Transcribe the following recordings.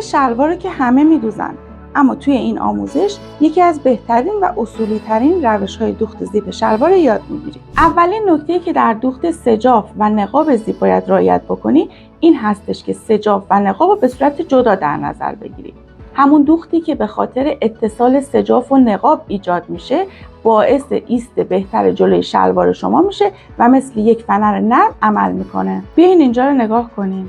شلوار رو که همه میدوزن، اما توی این آموزش یکی از بهترین و اصولی ترین روش‌های دوخت زیپ شلوار رو یاد میگیری. اولین نکته‌ای که در دوخت سجاف و نقاب زیپ باید رعایت بکنی این هستش که سجاف و نقاب رو به صورت جدا در نظر بگیری. همون دوختی که به خاطر اتصال سجاف و نقاب ایجاد میشه باعث ایست بهتر جلوی شلوار شما میشه و مثل یک فنر نرم عمل میکنه. بیاین اینجا رو نگاه کنین.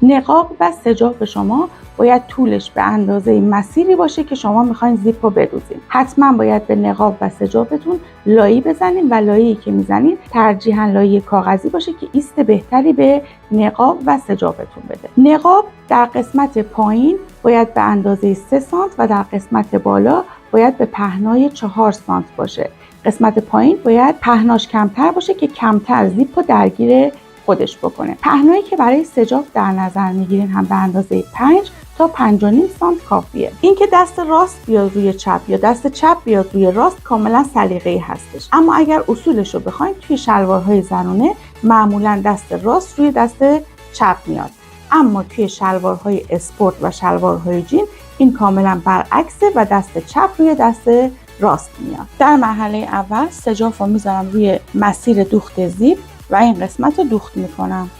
نقاب و سجاف شما باید طولش به اندازه مسیری باشه که شما میخواین زیپ رو بدوزین. حتما باید به نقاب و سجافتون لایی بزنین و لایی که میزنین ترجیحاً لایی کاغذی باشه که ایست بهتری به نقاب و سجافتون بده. نقاب در قسمت پایین باید به اندازه 3 سانت و در قسمت بالا باید به پهنای 4 سانت باشه. قسمت پایین باید پهناش کمتر باشه که کمتر زیپ رو درگیر خودش بکنه. پهنایی که برای سجاف در نظر میگیرین هم به اندازه 5 تا 5.5 سانت کافیه. اینکه دست راست بیاد روی چپ یا دست چپ بیاد روی راست کاملا سلیقه‌ای هستش، اما اگر اصولش رو بخواید توی شلوارهای زنانه معمولا دست راست روی دست چپ میاد، اما توی شلوارهای اسپورت و شلوارهای جین این کاملا برعکسه و دست چپ روی دست راست میاد. در مرحله اول سجاف رو میذارم روی مسیر دوخت زیپ و این قسمت رو دوخت میکنم.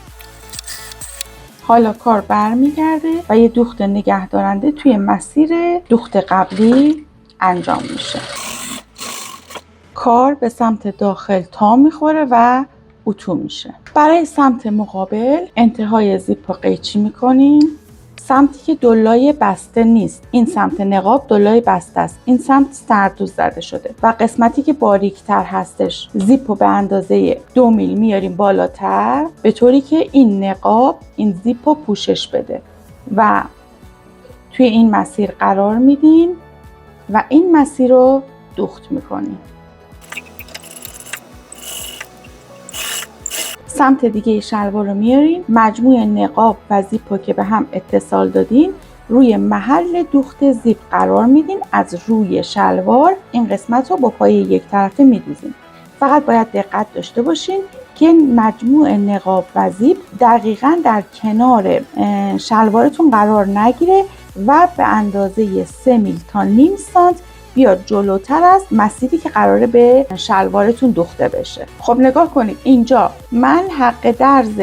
حالا کار برمیگرده و یه دوخت نگهدارنده توی مسیر دوخت قبلی انجام میشه. کار به سمت داخل تا میخوره و اتو میشه. برای سمت مقابل انتهای زیپ رو قیچی میکنیم. سمتی که دولای بسته نیست، این سمت نقاب دولای بسته است، این سمت سردوز زده شده و قسمتی که باریکتر هستش زیپ رو به اندازه 2 میل میاریم بالاتر به طوری که این نقاب این زیپ رو پوشش بده و توی این مسیر قرار میدیم و این مسیر رو دوخت میکنیم. سمت دیگه شلوار رو میارین، مجموع نقاب و زیپ رو که به هم اتصال دادین روی محل دوخت زیپ قرار میدین. از روی شلوار این قسمت رو با پای یک طرفه میدوزین. فقط باید دقت داشته باشین که مجموع نقاب و زیپ دقیقاً در کنار شلوارتون قرار نگیره و به اندازه 3 میل تا نیم سانت بیاد جلوتر از مسیری که قراره به شلوارتون دوخته بشه. خب نگاه کنید اینجا من حق درز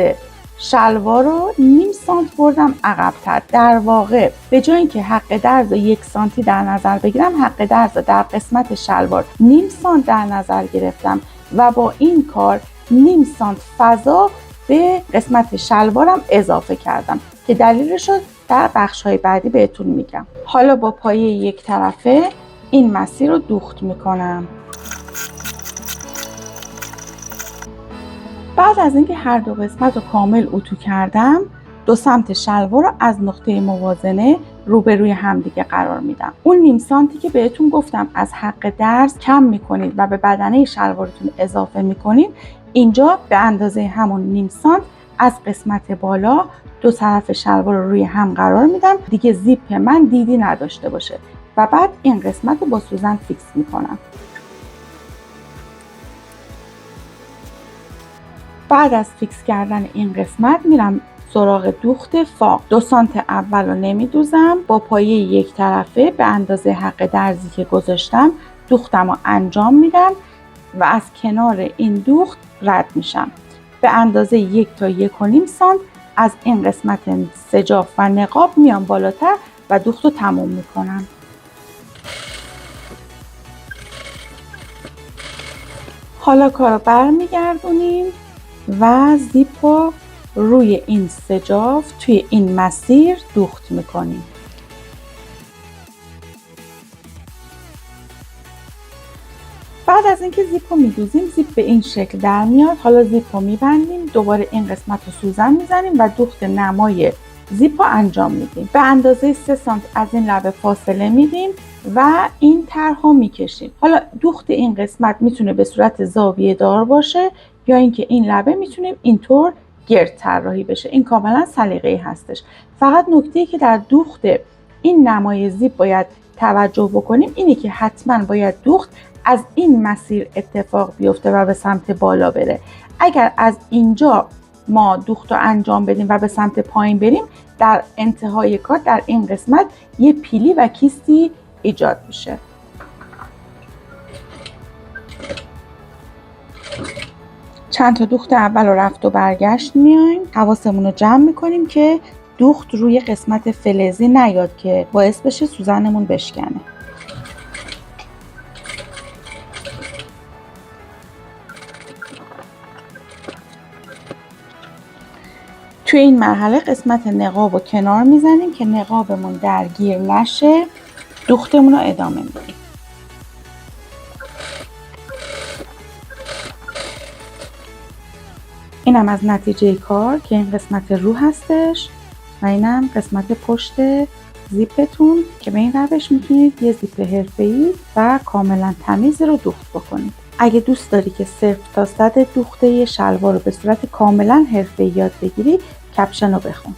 شلوار رو نیم سانت بردم عقب‌تر. در واقع به جای اینکه حق درز 1 سانتی در نظر بگیرم حق درز در قسمت شلوار نیم سانت در نظر گرفتم و با این کار نیم سانت فضا به قسمت شلوارم اضافه کردم که دلیلش رو در بخش‌های بعدی بهتون میگم. حالا با پایه یک طرفه این مسیر رو دوخت میکنم. بعد از اینکه هر دو قسمت رو کامل اتو کردم دو سمت شلوار رو از نقطه موازنه روبروی همدیگه قرار میدم. اون نیم سانتی که بهتون گفتم از حق درز کم میکنید و به بدنه شلوارتون اضافه میکنید اینجا به اندازه همون نیم سانت از قسمت بالا دو طرف شلوار رو روی هم قرار میدم دیگه زیپ من دیدی نداشته باشه و بعد این قسمت رو با سوزن فیکس میکنم. بعد از فیکس کردن این قسمت میرم سراغ دوخت فاق. 2 سانت اول رو نمیدوزم، با پایه یک طرفه به اندازه حق درزی که گذاشتم دوختم رو انجام میدم و از کنار این دوخت رد میشم. به اندازه 1 تا 1.5 سانت از این قسمت سجاف و نقاب میام بالاتر و دوخت رو تموم میکنم. حالا کار رو برمیگردونیم و زیپ رو روی این سجاف توی این مسیر دوخت میکنیم. بعد از اینکه زیپ رو میدوزیم زیپ به این شکل در میاد. حالا زیپ رو میبندیم، دوباره این قسمت رو سوزن میزنیم و دوخت نمای زیپ رو انجام میدیم. به اندازه 3 سانت از این لبه فاصله میدیم و این طرح رو میکشیم. حالا دوخت این قسمت میتونه به صورت زاویه دار باشه یا اینکه این لبه میتونه اینطور گرد طراحی بشه. این کاملا سلیقه‌ای هستش. فقط نکته‌ای که در دوخت این نمای زیپ باید توجه بکنیم اینه که حتما باید دوخت از این مسیر اتفاق بیفته و به سمت بالا بره. اگر از اینجا ما دوخت رو انجام بدیم و به سمت پایین بریم، در انتهای کار در این قسمت یه پیلی و کیستی ایجاد میشه. چند تا دوخت اول رو رفت و برگشت میایم، حواسمون رو جمع میکنیم که دوخت روی قسمت فلزی نیاد که باعث بشه سوزنمون بشکنه. توی این مرحله قسمت نقاب رو کنار میزنیم که نقابمون درگیر نشه، دوختمون رو ادامه میدیم. اینم از نتیجه کار که این قسمت رو هستش و اینم قسمت پشت زیپتون که به این روش میتونید یه زیپ حرفه‌ای و کاملا تمیز رو دوخت بکنید. اگه دوست داری که 0 تا 100 دوخته شلوار رو به صورت کاملا حرفه‌ای یاد بگیری، کپشن رو بخون.